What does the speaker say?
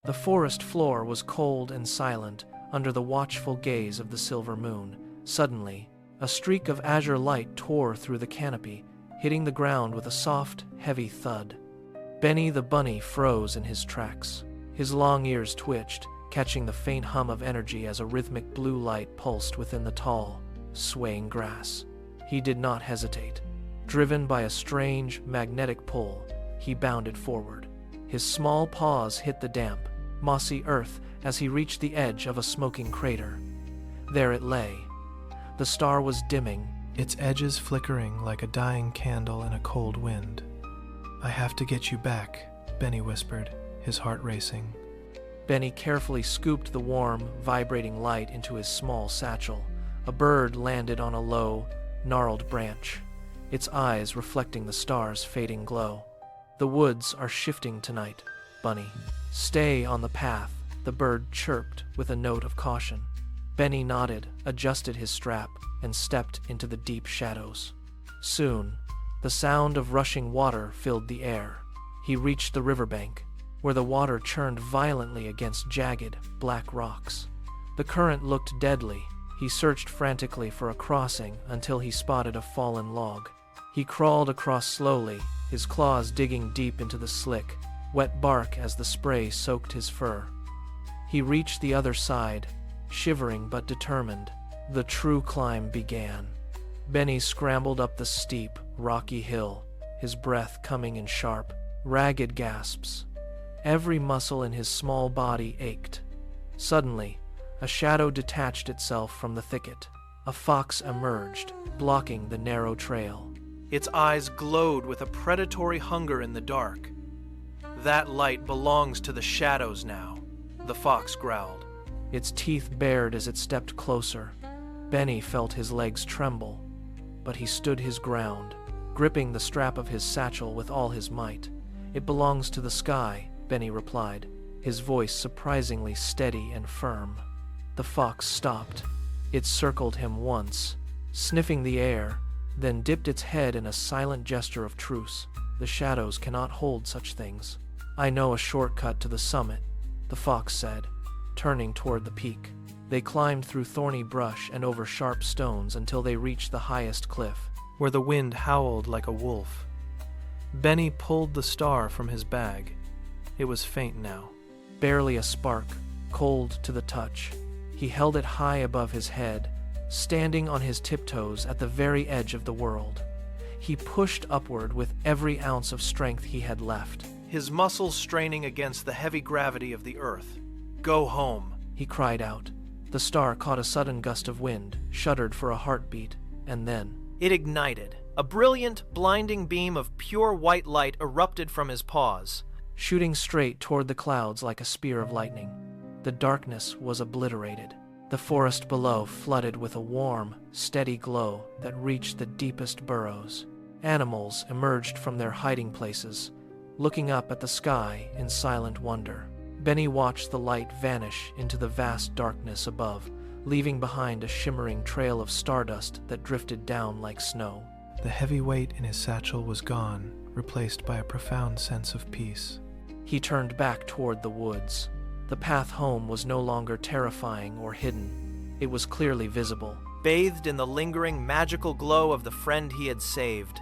The forest floor was cold and silent under the watchful gaze of the silver moon. Suddenly, a streak of azure light tore through the canopy, hitting the ground with a soft, heavy thud. Benny the bunny froze in his tracks. His long ears twitched, catching the faint hum of energy as a rhythmic blue light pulsed within the tall, swaying grass. He did not hesitate. Driven by a strange, magnetic pull, he bounded forward. His small paws hit the damp, mossy earth as he reached the edge of a smoking crater. There it lay. The star was dimming, its edges flickering like a dying candle in a cold wind. "I have to get you back," Benny whispered, his heart racing. Benny carefully scooped the warm, vibrating light into his small satchel. A bird landed on a low, gnarled branch, its eyes reflecting the star's fading glow. "The woods are shifting tonight, Bunny. Stay on the path," the bird chirped with a note of caution. Benny nodded, adjusted his strap, and stepped into the deep shadows. Soon, the sound of rushing water filled the air. He reached the riverbank, where the water churned violently against jagged, black rocks. The current looked deadly. He searched frantically for a crossing until he spotted a fallen log. He crawled across slowly, his claws digging deep into the slick, wet bark as the spray soaked his fur. He reached the other side, shivering but determined. The true climb began. Benny scrambled up the steep, rocky hill, his breath coming in sharp, ragged gasps. Every muscle in his small body ached. Suddenly, a shadow detached itself from the thicket. A fox emerged, blocking the narrow trail. Its eyes glowed with a predatory hunger in the dark. "That light belongs to the shadows now," the fox growled. Its teeth bared as it stepped closer. Benny felt his legs tremble, but he stood his ground, gripping the strap of his satchel with all his might. "It belongs to the sky," Benny replied, his voice surprisingly steady and firm. The fox stopped. It circled him once, sniffing the air, then dipped its head in a silent gesture of truce. "The shadows cannot hold such things. I know a shortcut to the summit," the fox said, turning toward the peak. They climbed through thorny brush and over sharp stones until they reached the highest cliff, where the wind howled like a wolf. Benny pulled the star from his bag. It was faint now, barely a spark, cold to the touch. He held it high above his head, standing on his tiptoes at the very edge of the world. He pushed upward with every ounce of strength he had left, his muscles straining against the heavy gravity of the earth. "Go home," he cried out. The star caught a sudden gust of wind, shuddered for a heartbeat, and then it ignited. A brilliant, blinding beam of pure white light erupted from his paws, shooting straight toward the clouds like a spear of lightning. The darkness was obliterated. The forest below flooded with a warm, steady glow that reached the deepest burrows. Animals emerged from their hiding places, looking up at the sky in silent wonder. Benny watched the light vanish into the vast darkness above, leaving behind a shimmering trail of stardust that drifted down like snow. The heavy weight in his satchel was gone, replaced by a profound sense of peace. He turned back toward the woods. The path home was no longer terrifying or hidden. It was clearly visible, bathed in the lingering magical glow of the friend he had saved.